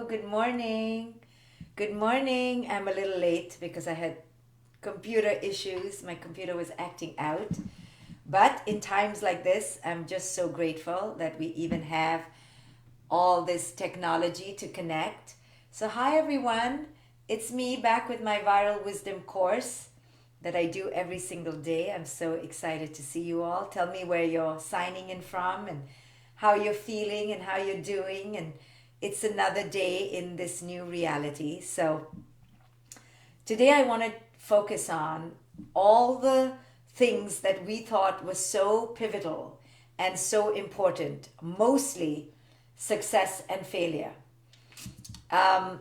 good morning. Good morning. I'm a little late because I had computer issues. My computer was acting out. But in times like this, I'm just so grateful that we even have all this technology to connect. So, hi everyone. It's me back with my Viral Wisdom course that I do every single day. I'm so excited to see you all. Tell me where you're signing in from and how you're feeling and how you're doing. And it's another day in this new reality. So, today I want to focus on all the things that we thought was so pivotal and so important, mostly success and failure. Um,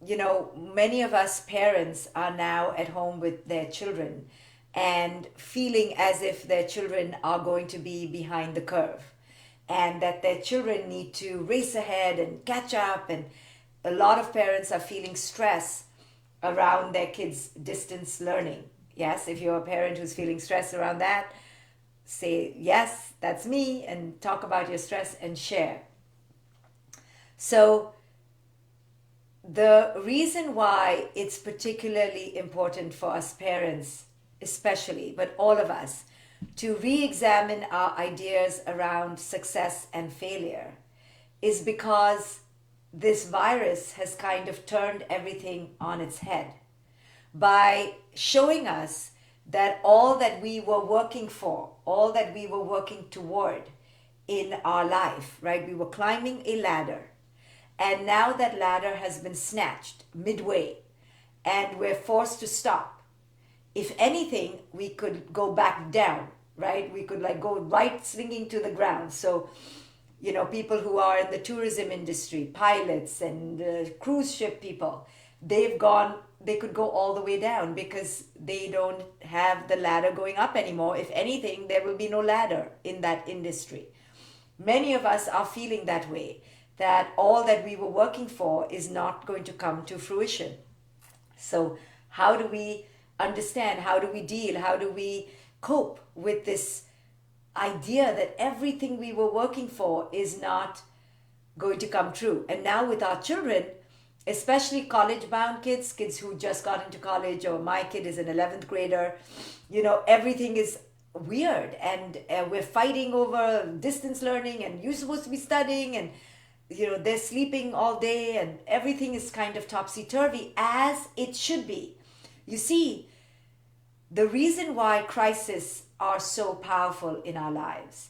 Many of us parents are now at home with their children and feeling as if their children are going to be behind the curve and that their children need to race ahead and catch up. And a lot of parents are feeling stress around their kids' distance learning. Yes, if you're a parent who's feeling stress around that, say, yes, that's me, and talk about your stress and share. So, the reason why it's particularly important for us parents, especially, but all of us, to re examine our ideas around success and failure is because this virus has kind of turned everything on its head by showing us that all that we were working for, all that we were working toward in our life, right? We were climbing a ladder, and now that ladder has been snatched midway, and we're forced to stop. If anything, we could go back down, right? We could like go right swinging to the ground. So, people who are in the tourism industry, pilots and cruise ship people, they could go all the way down because they don't have the ladder going up anymore. If anything, there will be no ladder in that industry. Many of us are feeling that way, that all that we were working for is not going to come to fruition. So, how do we understand? How do we deal? How do we cope with this idea that everything we were working for is not going to come true? And now, with our children, especially college bound kids, kids who just got into college, or my kid is an 11th grader, everything is weird, and we're fighting over distance learning, and you're supposed to be studying, and they're sleeping all day, and everything is kind of topsy-turvy, as it should be. You see, the reason why crises are so powerful in our lives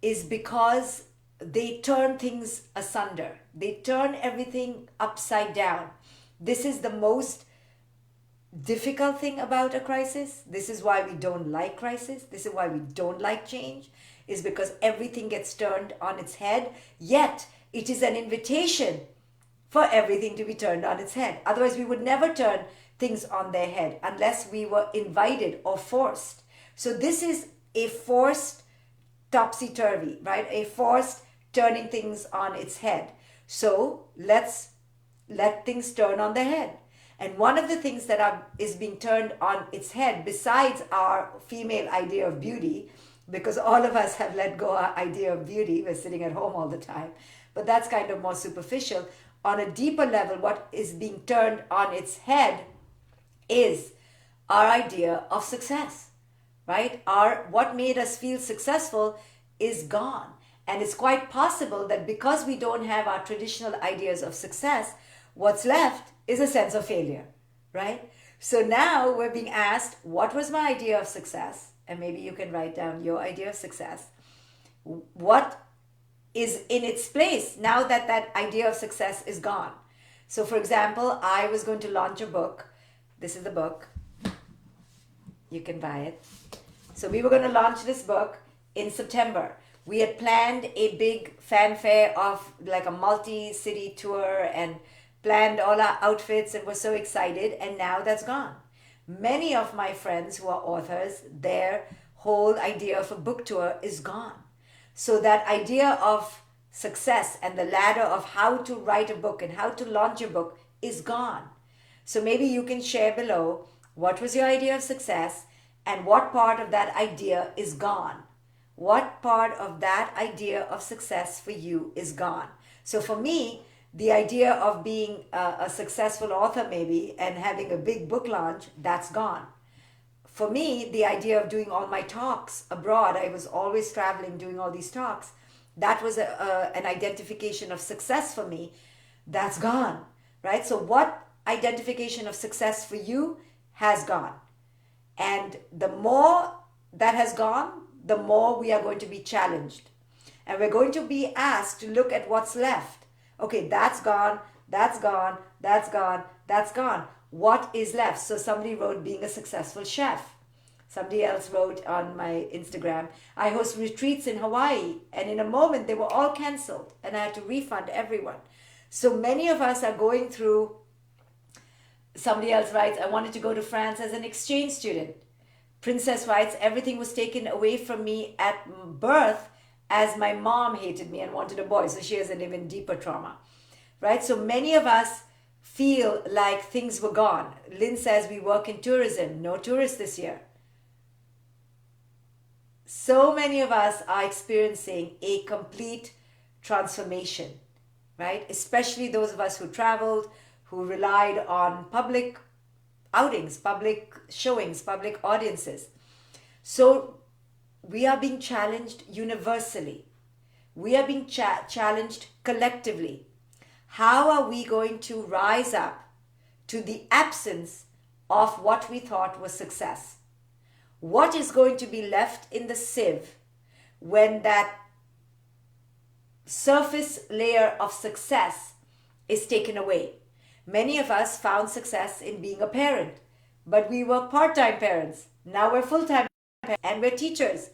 is because they turn things asunder. They turn everything upside down. This is the most difficult thing about a crisis. This is why we don't like crisis. This is why we don't like change, is because everything gets turned on its head. Yet, it is an invitation for everything to be turned on its head. Otherwise, we would never turn things on their head unless we were invited or forced. So this is a forced topsy-turvy, right? A forced turning things on its head. So let's let things turn on their head. And one of the things that is being turned on its head, besides our female idea of beauty, because all of us have let go our idea of beauty, we're sitting at home all the time, but that's kind of more superficial. On a deeper level, what is being turned on its head is our idea of success, right? What made us feel successful is gone. And it's quite possible that because we don't have our traditional ideas of success, what's left is a sense of failure, right? So now we're being asked, what was my idea of success? And maybe you can write down your idea of success. What is in its place now that that idea of success is gone? So, for example, I was going to launch a book. This is the book. You can buy it. So we were going to launch this book in September. We had planned a big fanfare of like a multi-city tour and planned all our outfits and were so excited, and now that's gone. Many of my friends who are authors, their whole idea of a book tour is gone. So that idea of success and the ladder of how to write a book and how to launch a book is gone. So maybe you can share below what was your idea of success and what part of that idea is gone. What part of that idea of success for you is gone? So for me, The idea of being a successful author, maybe, and having a big book launch, that's gone. For me, the idea of doing all my talks abroad, I was always traveling, doing all these talks, that was an identification of success for me. That's gone, right? So, what identification of success for you has gone? And the more that has gone, the more we are going to be challenged. And we're going to be asked to look at what's left. Okay, that's gone, that's gone, that's gone, that's gone. What is left? So somebody wrote being a successful chef. Somebody else wrote on my Instagram, I host retreats in Hawaii, and in a moment they were all canceled and I had to refund everyone. So many of us are going through. Somebody else writes, I wanted to go to France as an exchange student. Princess writes, everything was taken away from me at birth as my mom hated me and wanted a boy. So she has an even deeper trauma, right? So many of us feel like things were gone. Lynn says we work in tourism. No tourists this year. So many of us are experiencing a complete transformation, right? Especially those of us who traveled, who relied on public outings, public showings, public audiences. So we are being challenged universally. We are being challenged collectively. How are we going to rise up to the absence of what we thought was success? What is going to be left in the sieve when that surface layer of success is taken away? Many of us found success in being a parent, but we were part-time parents. Now we're full-time parents and we're teachers.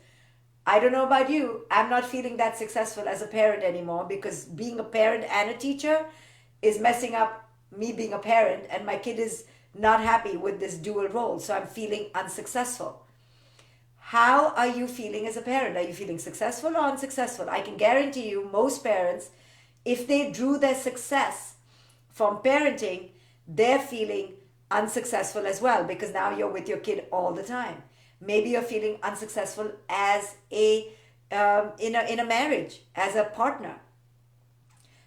I don't know about you. I'm not feeling that successful as a parent anymore because being a parent and a teacher is messing up me being a parent, and my kid is not happy with this dual role. So I'm feeling unsuccessful. How are you feeling as a parent? Are you feeling successful or unsuccessful? I can guarantee you most parents, if they drew their success from parenting, they're feeling unsuccessful as well because now you're with your kid all the time. Maybe you're feeling unsuccessful as in a marriage, as a partner.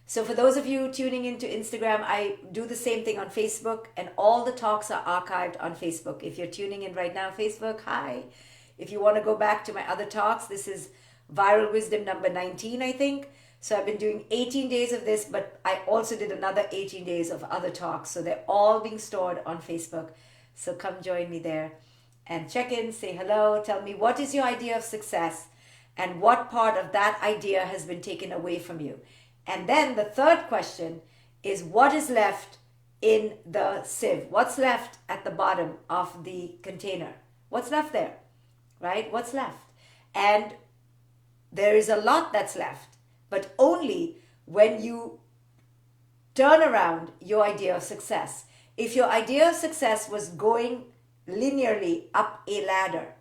So for those of you tuning into Instagram, I do the same thing on Facebook, and all the talks are archived on Facebook. If you're tuning in right now, Facebook, hi. If you want to go back to my other talks, this is Viral Wisdom number 19, I think. So I've been doing 18 days of this, but I also did another 18 days of other talks. So they're all being stored on Facebook. So come join me there and check in, say hello, tell me what is your idea of success and what part of that idea has been taken away from you. And then the third question is, what is left in the sieve? What's left at the bottom of the container? What's left there, right? What's left? And there is a lot that's left, but only when you turn around your idea of success. If your idea of success was going linearly up a ladder,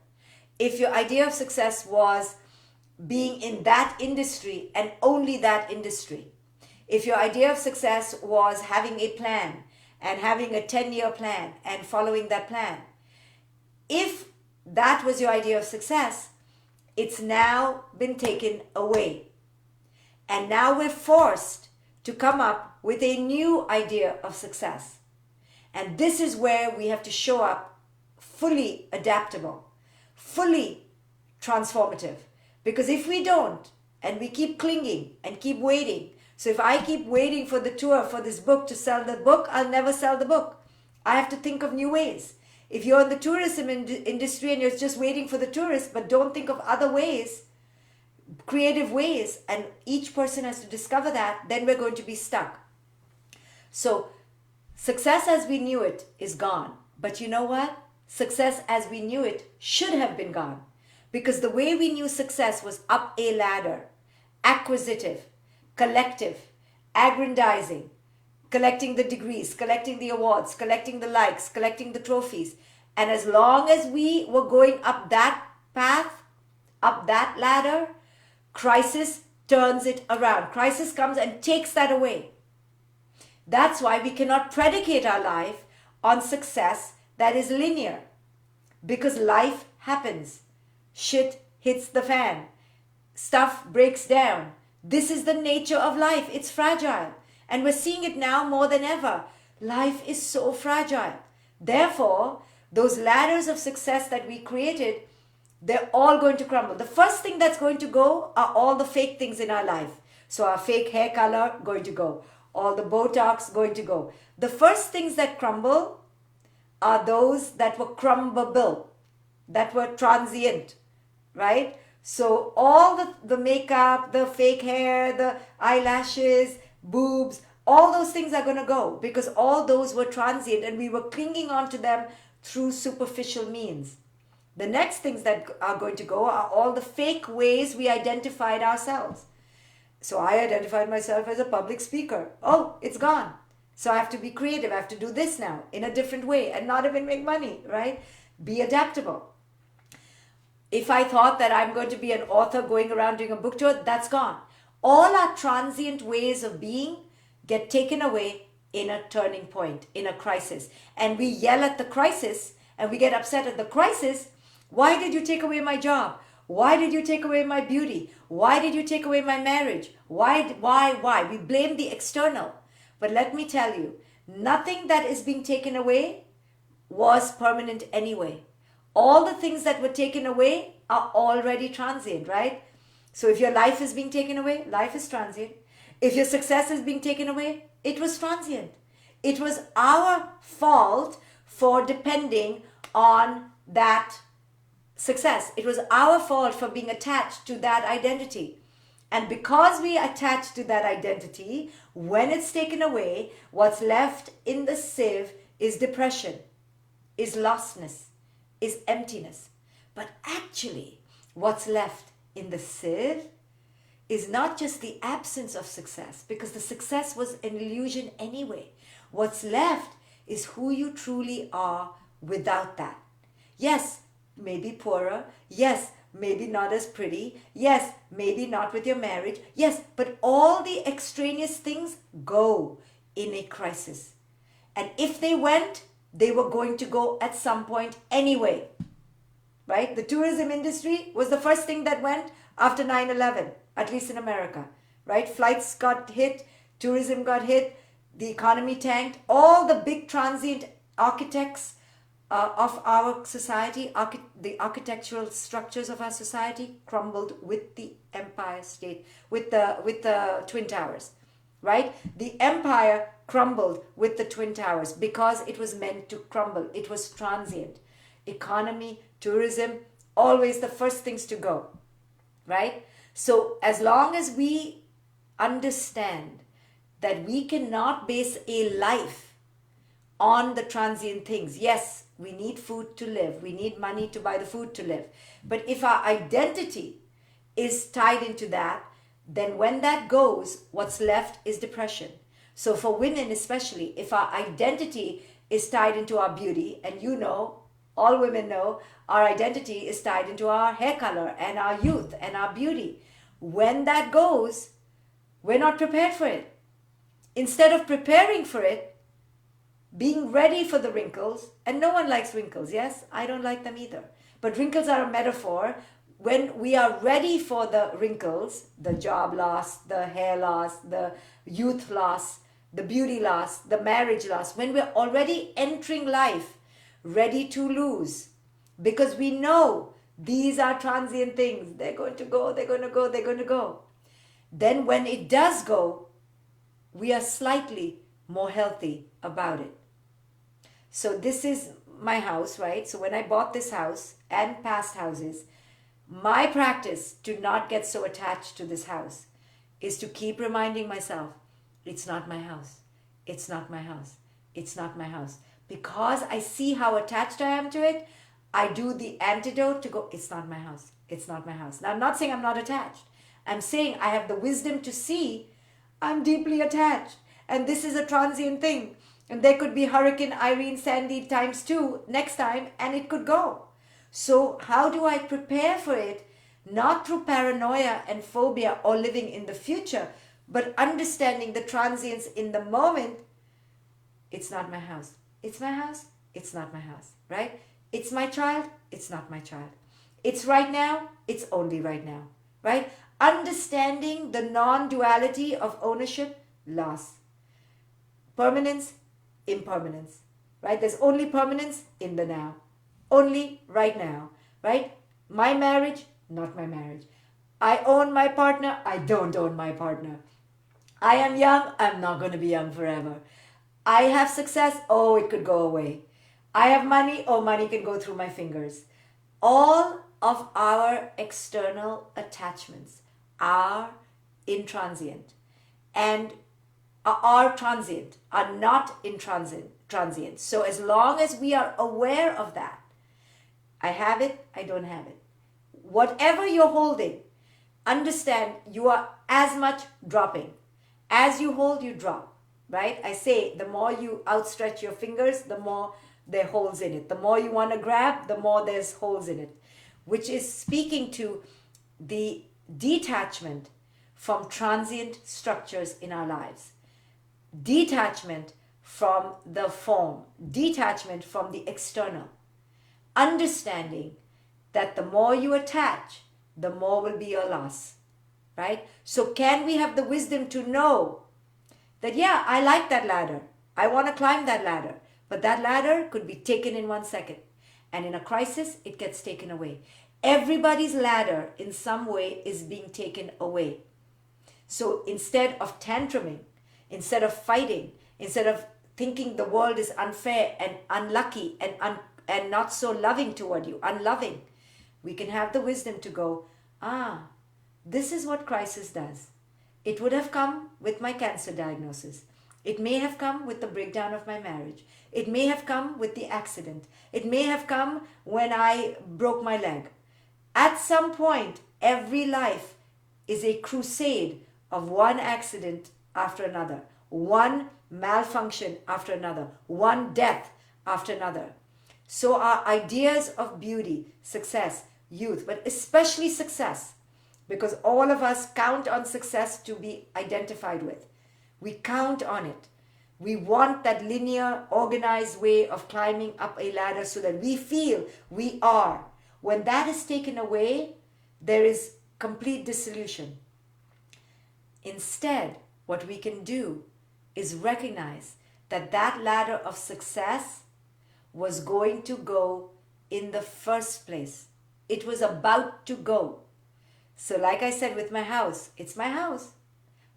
if your idea of success was being in that industry and only that industry, if your idea of success was having a plan and having a 10-year plan and following that plan, if that was your idea of success, it's now been taken away. And now we're forced to come up with a new idea of success. And this is where we have to show up fully adaptable, fully transformative. Because if we don't, and we keep clinging and keep waiting, so if I keep waiting for the tour for this book to sell the book, I'll never sell the book. I have to think of new ways. If you're in the tourism industry and you're just waiting for the tourists, but don't think of other ways, creative ways, and each person has to discover that, then we're going to be stuck. So success as we knew it is gone. But you know what? Success as we knew it should have been gone. Because the way we knew success was up a ladder, acquisitive, collective, aggrandizing, collecting the degrees, collecting the awards, collecting the likes, collecting the trophies. And as long as we were going up that path, up that ladder, crisis turns it around. Crisis comes and takes that away. That's why we cannot predicate our life on success that is linear. Because life happens. Shit hits the fan. Stuff breaks down. This is the nature of life. It's fragile. And we're seeing it now more than ever. Life is so fragile. Therefore, those ladders of success that we created, they're all going to crumble. The first thing that's going to go are all the fake things in our life. So our fake hair color going to go. All the Botox going to go. The first things that crumble are those that were crumbable, that were transient, right? So all the makeup, the fake hair, the eyelashes, boobs, all those things are going to go because all those were transient and we were clinging on to them through superficial means. The next things that are going to go are all the fake ways we identified ourselves. So I identified myself as a public speaker. Oh, it's gone. So I have to be creative. I have to do this now in a different way and not even make money, right? Be adaptable. If I thought that I'm going to be an author going around doing a book tour, that's gone. All our transient ways of being get taken away in a turning point, in a crisis. And we yell at the crisis and we get upset at the crisis. Why did you take away my job? Why did you take away my beauty? Why did you take away my marriage? Why? We blame the external. But let me tell you, nothing that is being taken away was permanent anyway. All the things that were taken away are already transient, right? So if your life is being taken away, life is transient. If your success is being taken away, it was transient. It was our fault for depending on that success. It was our fault for being attached to that identity. And because we attach to that identity, when it's taken away, what's left in the sieve is depression, is lostness, is emptiness. But actually, what's left in the sieve is not just the absence of success, because the success was an illusion anyway. What's left is who you truly are without that. Yes, maybe poorer. Yes, maybe not as pretty. Yes, maybe not with your marriage. Yes, but all the extraneous things go in a crisis. And if they went, they were going to go at some point anyway. Right? The tourism industry was the first thing that went after 9/11, at least in America. Right? Flights got hit, tourism got hit, the economy tanked. All the big transient architects of our society, the architectural structures of our society crumbled with the Empire State, with the Twin Towers, right? The empire crumbled with the Twin Towers because it was meant to crumble. It was transient. Economy, tourism, always the first things to go, right? So as long as we understand that we cannot base a life on the transient things. Yes, we need food to live. We need money to buy the food to live. But if our identity is tied into that, then when that goes, what's left is depression. So for women especially, if our identity is tied into our beauty, and you know, all women know, our identity is tied into our hair color and our youth and our beauty. When that goes, we're not prepared for it. Instead of preparing for it, being ready for the wrinkles, and no one likes wrinkles, yes? I don't like them either. But wrinkles are a metaphor. When we are ready for the wrinkles, the job loss, the hair loss, the youth loss, the beauty loss, the marriage loss, when we're already entering life ready to lose, because we know these are transient things, they're going to go, they're going to go, they're going to go. Then when it does go, we are slightly more healthy about it. So this is my house, right? So when I bought this house and past houses, my practice to not get so attached to this house is to keep reminding myself, it's not my house. It's not my house. It's not my house. Because I see how attached I am to it, I do the antidote to go, it's not my house. It's not my house. Now, I'm not saying I'm not attached. I'm saying I have the wisdom to see I'm deeply attached. And this is a transient thing. And there could be Hurricane Irene, Sandy times 2 next time, and it could go. So how do I prepare for it? Not through paranoia and phobia or living in the future, but understanding the transience in the moment. It's not my house. It's my house. It's not my house, right? It's my child. It's not my child. It's right now. It's only right now, right? Understanding the non-duality of ownership, loss. permanence, impermanence, right? There's only permanence in the now, only right now, right? My marriage, not my marriage. I own my partner, I don't own my partner. I am young, I'm not going to be young forever. I have success, oh, it could go away. I have money, oh, money can go through my fingers. All of our external attachments are in transient and are transient, are not in transient. So as long as we are aware of that, I have it, I don't have it. Whatever you're holding, understand you are as much dropping. As you hold, you drop, right? I say the more you outstretch your fingers, the more there are holes in it. The more you want to grab, the more there's holes in it, which is speaking to the detachment from transient structures in our lives. Detachment from the form, detachment from the external. Understanding that the more you attach, the more will be your loss, right? So can we have the wisdom to know that, yeah, I like that ladder. I want to climb that ladder. But that ladder could be taken in 1 second. And in a crisis, it gets taken away. Everybody's ladder in some way is being taken away. So instead of tantruming, instead of fighting, instead of thinking the world is unfair and unlucky and not so loving toward you, unloving, we can have the wisdom to go, this is what crisis does. It would have come with my cancer diagnosis. It may have come with the breakdown of my marriage. It may have come with the accident. It may have come when I broke my leg. At some point, every life is a crusade of one accident after another, one malfunction after another, one death after another. So our ideas of beauty, success, youth, but especially success, because all of us count on success to be identified with. We count on it. We want that linear, organized way of climbing up a ladder so that we feel we are. When that is taken away, there is complete dissolution. Instead, what we can do is recognize that that ladder of success was going to go in the first place. It was about to go. So like I said with my house, it's my house,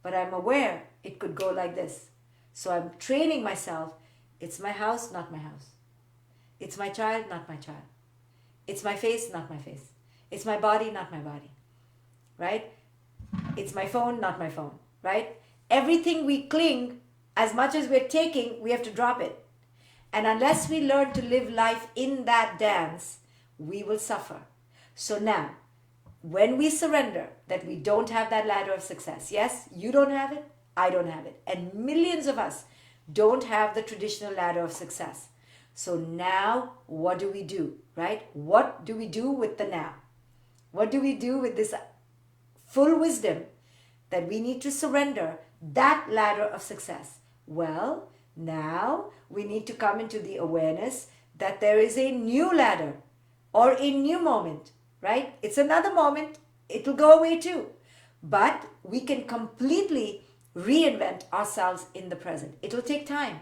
but I'm aware it could go like this. So I'm training myself. It's my house, not my house. It's my child, not my child. It's my face, not my face. It's my body, not my body. Right? It's my phone, not my phone. Right? Everything we cling, as much as we're taking, we have to drop it. And unless we learn to live life in that dance, we will suffer. So now, when we surrender that we don't have that ladder of success, yes, you don't have it, I don't have it, and millions of us don't have the traditional ladder of success. So now, what do we do, right? What do we do with the now? What do we do with this full wisdom that we need to surrender that ladder of success? Well, now we need to come into the awareness that there is a new ladder or a new moment, right? It's another moment. It'll go away too. But we can completely reinvent ourselves in the present. It'll take time,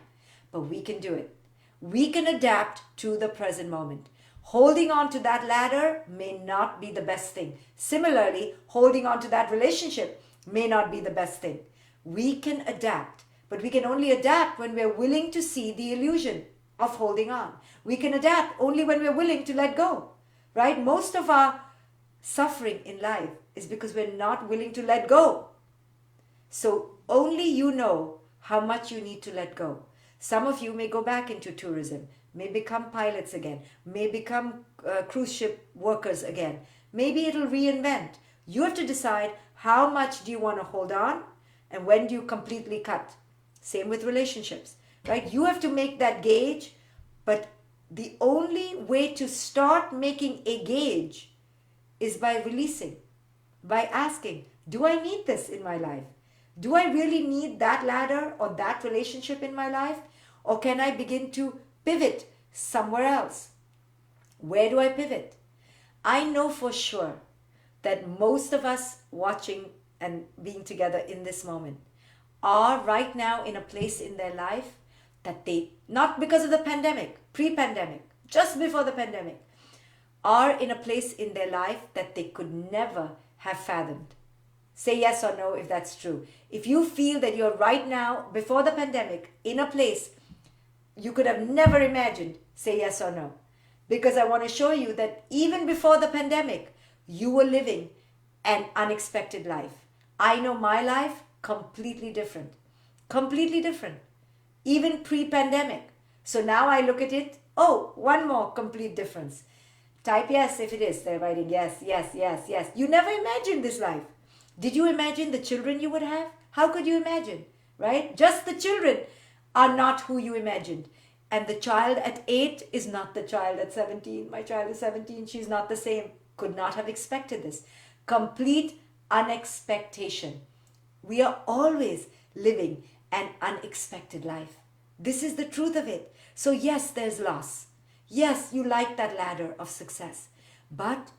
but we can do it. We can adapt to the present moment. Holding on to that ladder may not be the best thing. Similarly, holding on to that relationship may not be the best thing. We can adapt, but we can only adapt when we're willing to see the illusion of holding on. We can adapt only when we're willing to let go, right? Most of our suffering in life is because we're not willing to let go. So only you know how much you need to let go. Some of you may go back into tourism, may become pilots again, may become cruise ship workers again. Maybe it'll reinvent. You have to decide how much do you want to hold on and when do you completely cut. Same with relationships, right? You have to make that gauge, but the only way to start making a gauge is by releasing, by asking, do I need this in my life? Do I really need that ladder or that relationship in my life? Or can I begin to pivot somewhere else? Where do I pivot? I know for sure that most of us watching and being together in this moment are right now in a place in their life that they, not because of the pandemic, pre-pandemic, just before the pandemic, are in a place in their life that they could never have fathomed. Say yes or no if that's true. If you feel that you're right now, before the pandemic, in a place you could have never imagined, say yes or no. Because I want to show you that even before the pandemic, you were living an unexpected life. I know my life completely different. Completely different. Even pre-pandemic. So now I look at it, oh, one more complete difference. Type yes if it is. They're writing yes, yes, yes, yes. You never imagined this life. Did you imagine the children you would have? How could you imagine? Right? Just the children are not who you imagined. And the child at 8 is not the child at 17. My child is 17. She's not the same. Could not have expected this. Complete unexpectation. We are always living an unexpected life. This is the truth of it. So yes, there's loss. Yes, you like that ladder of success. But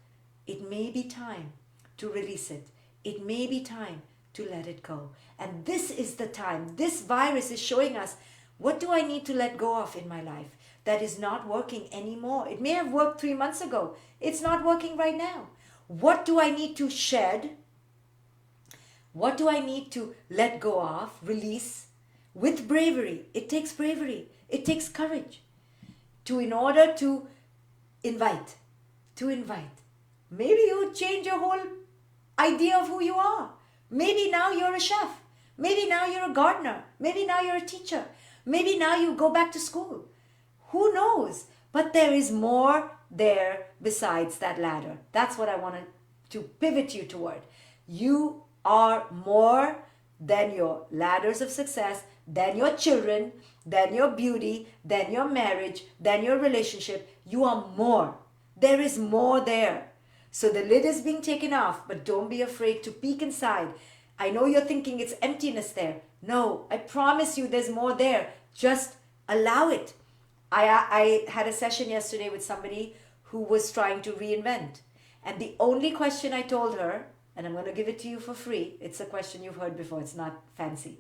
it may be time to release it. It may be time to let it go. And this is the time. This virus is showing us, what do I need to let go of in my life that is not working anymore? It may have worked 3 months ago. It's not working right now. What do I need to shed? What do I need to let go of, release with bravery? It takes bravery. It takes courage in order to invite. Maybe you change your whole idea of who you are. Maybe now you're a chef. Maybe now you're a gardener.Maybe now you're a teacher. Maybe now you go back to school. Who knows? But there is more there besides that ladder. That's what I wanted to pivot you toward. You are more than your ladders of success, than your children, than your beauty, than your marriage, than your relationship. You are more. There is more there. So the lid is being taken off, but don't be afraid to peek inside. I know you're thinking it's emptiness there. No, I promise you there's more there. Just allow it. I had a session yesterday with somebody who was trying to reinvent. And the only question I told her, and I'm going to give it to you for free, it's a question you've heard before, it's not fancy,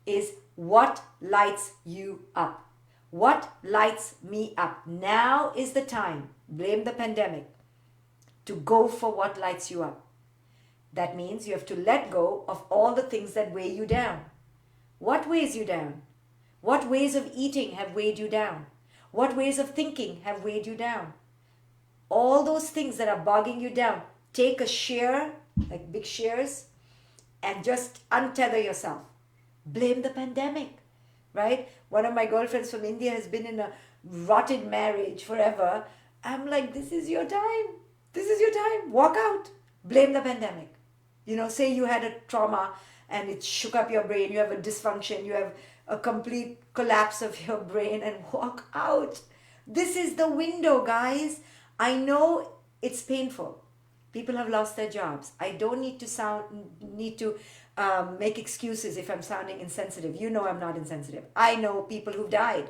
is what lights you up? What lights me up? Now is the time, blame the pandemic, to go for what lights you up. That means you have to let go of all the things that weigh you down. What weighs you down? What ways of eating have weighed you down? What ways of thinking have weighed you down? All those things that are bogging you down, take a shear, like big shears, and just untether yourself. Blame the pandemic, right? One of my girlfriends from India has been in a rotted marriage forever. I'm like, this is your time. This is your time. Walk out. Blame the pandemic. Say you had a trauma and it shook up your brain. You have a dysfunction. You have a complete collapse of your brain, and walk out. This is the window, guys. I know it's painful. People have lost their jobs. I don't need to make excuses if I'm sounding insensitive. You know I'm not insensitive. I know people who've died.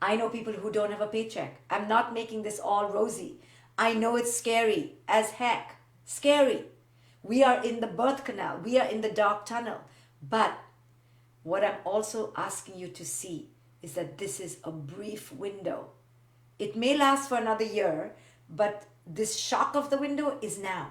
I know people who don't have a paycheck. I'm not making this all rosy. I know it's scary as heck. Scary. We are in the birth canal. We are in the dark tunnel. But what I'm also asking you to see is that this is a brief window. It may last for another year, but this shock of the window is now.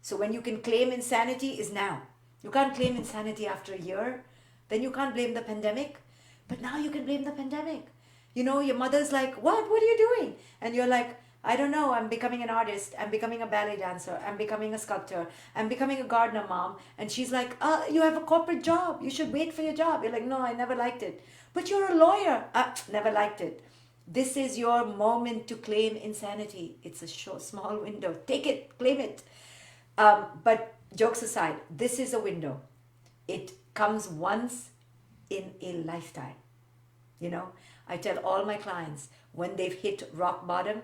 So when you can claim insanity is now. You can't claim insanity after a year. Then you can't blame the pandemic. But now you can blame the pandemic. Your mother's like, what are you doing? And you're like, I don't know, I'm becoming an artist, I'm becoming a ballet dancer, I'm becoming a sculptor, I'm becoming a gardener mom. And she's like, you have a corporate job, you should wait for your job. You're like, no, I never liked it. But you're a lawyer. Never liked it. This is your moment to claim insanity. It's a small window. Take it, claim it. But jokes aside, this is a window. It comes once in a lifetime. I tell all my clients, when they've hit rock bottom,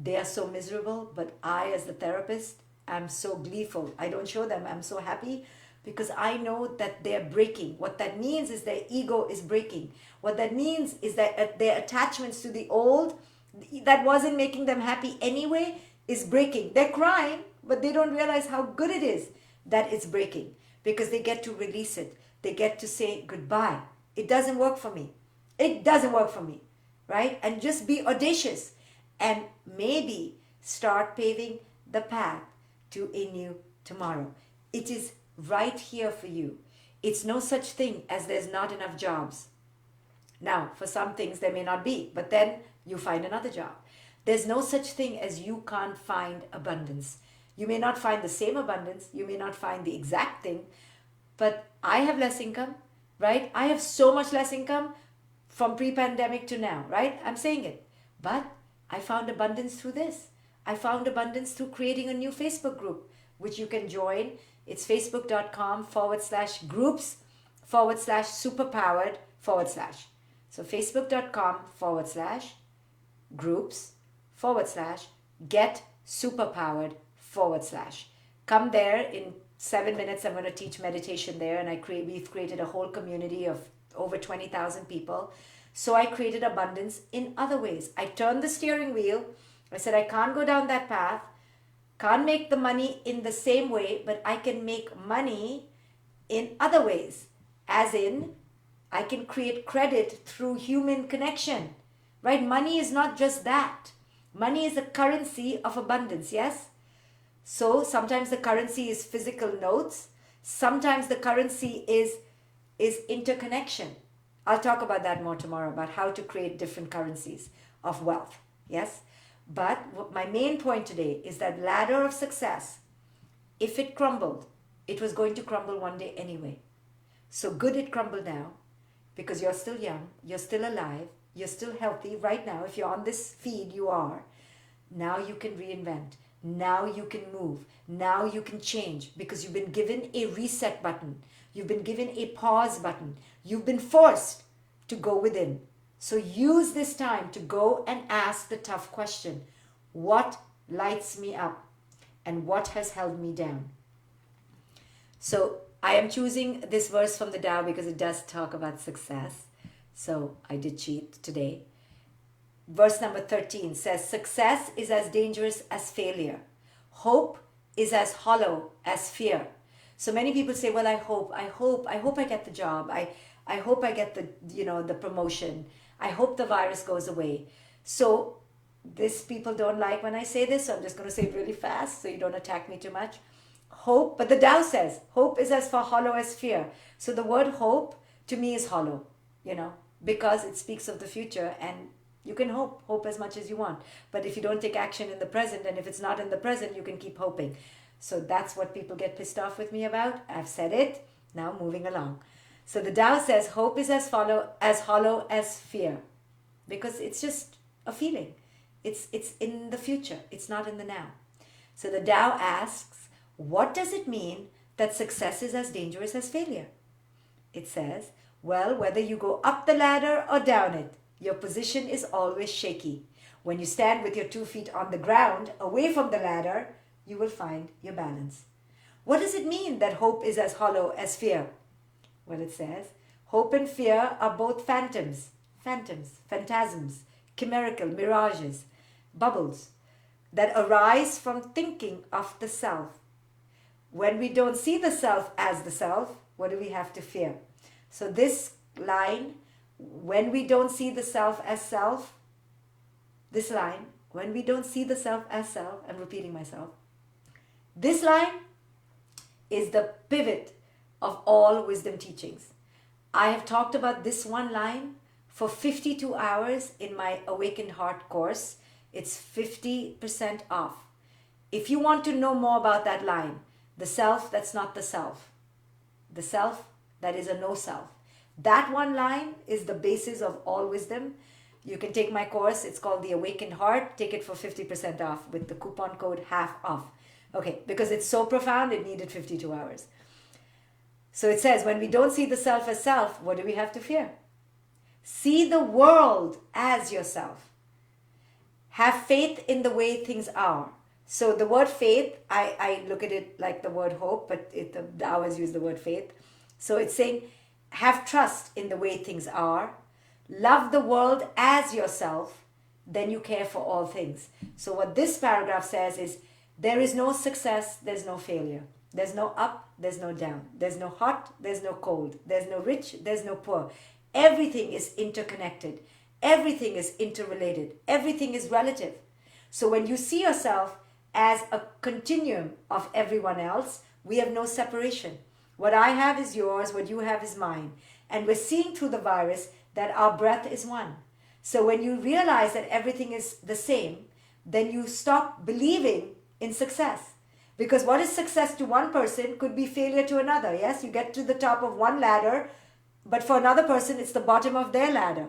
they are so miserable, but I, as the therapist, am so gleeful. I don't show them. I'm so happy because I know that they're breaking. What that means is their ego is breaking. What that means is that their attachments to the old, that wasn't making them happy anyway, is breaking. They're crying, but they don't realize how good it is that it's breaking because they get to release it. they get to say goodbye. It doesn't work for me. It doesn't work for me, right? And just be audacious and maybe start paving the path to a new tomorrow. It is right here for you. It's no such thing as there's not enough jobs. Now, for some things there may not be, but then you find another job. There's no such thing as you can't find abundance. You may not find the same abundance, you may not find the exact thing, but I have less income, right? I have so much less income from pre-pandemic to now, right? I'm saying it. But I found abundance through this. I found abundance through creating a new Facebook group, which you can join. It's facebook.com/groups/superpowered/. So facebook.com/groups/get superpowered/. Come there. In 7 minutes I'm going to teach meditation there, and we've created a whole community of over 20,000 people. So I created abundance in other ways. I turned the steering wheel. I said, I can't go down that path, can't make the money in the same way, but I can make money in other ways. As in, I can create credit through human connection, right? Money is not just that. Money is a currency of abundance, yes? So sometimes the currency is physical notes. Sometimes the currency is interconnection. I'll talk about that more tomorrow, about how to create different currencies of wealth, yes? But my main point today is that ladder of success, if it crumbled, it was going to crumble one day anyway. So good it crumbled now, because you're still young, you're still alive, you're still healthy right now. If you're on this feed, you are. Now you can reinvent. Now you can move. Now you can change, because you've been given a reset button. You've been given a pause button. You've been forced to go within. So use this time to go and ask the tough question. What lights me up? And what has held me down? So I am choosing this verse from the Tao because it does talk about success. So I did cheat today. Verse number 13 says, success is as dangerous as failure. Hope is as hollow as fear. So many people say, well, I hope I get the job. I hope I get the promotion. I hope the virus goes away. So this people don't like when I say this, so I'm just going to say it really fast so you don't attack me too much. Hope, but the Tao says, hope is as hollow as fear. So the word hope to me is hollow, because it speaks of the future, and you can hope as much as you want. But if you don't take action in the present, and if it's not in the present, you can keep hoping. So that's what people get pissed off with me about. I've said it. Now moving along. So the Tao says hope is as hollow as fear, because it's just a feeling. It's in the future. It's not in the now. So the Tao asks, what does it mean that success is as dangerous as failure? It says, well, whether you go up the ladder or down it, your position is always shaky. When you stand with your 2 feet on the ground, away from the ladder, you will find your balance. What does it mean that hope is as hollow as fear? Well, it says, hope and fear are both phantasms, chimerical mirages, bubbles that arise from thinking of the self. When we don't see the self as the self, what do we have to fear? So this line, when we don't see the self as self, this line, when we don't see the self as self, I'm repeating myself, this line is the pivot of all wisdom teachings. I have talked about this one line for 52 hours in my Awakened Heart course. It's 50% off. If you want to know more about that line, the self that's not the self that is a no self, that one line is the basis of all wisdom. You can take my course. It's called The Awakened Heart. Take it for 50% off with the coupon code half off. Okay, because it's so profound, it needed 52 hours. So it says, when we don't see the self as self, what do we have to fear? See the world as yourself. Have faith in the way things are. So the word faith, I look at it like the word hope, but the Tao has used the word faith. So it's saying, have trust in the way things are. Love the world as yourself. Then you care for all things. So what this paragraph says is, there is no success, there's no failure. There's no up, there's no down. There's no hot, there's no cold. There's no rich, there's no poor. Everything is interconnected. Everything is interrelated. Everything is relative. So when you see yourself as a continuum of everyone else, we have no separation. What I have is yours, what you have is mine. And we're seeing through the virus that our breath is one. So when you realize that everything is the same, then you stop believing in success. Because what is success to one person could be failure to another. Yes, you get to the top of one ladder, but for another person, it's the bottom of their ladder.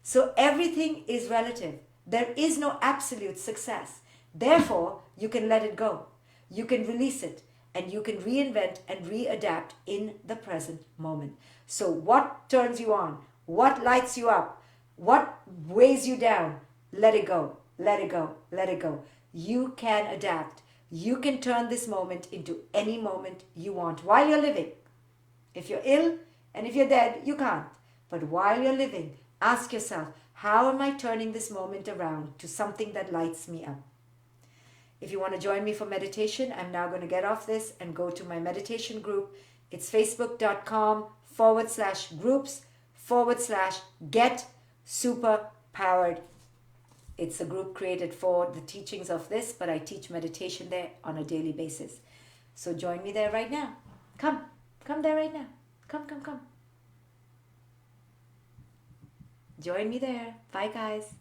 So everything is relative. There is no absolute success. Therefore, you can let it go. You can release it, and you can reinvent and readapt in the present moment. So what turns you on? What lights you up? What weighs you down? Let it go. Let it go. Let it go. You can adapt. You can turn this moment into any moment you want while you're living. If you're ill and if you're dead, you can't. But while you're living, ask yourself, how am I turning this moment around to something that lights me up? If you want to join me for meditation, I'm now going to get off this and go to my meditation group. It's facebook.com/groups/get superpowered. It's a group created for the teachings of this, but I teach meditation there on a daily basis. So join me there right now. Come there right now. Come. Join me there. Bye, guys.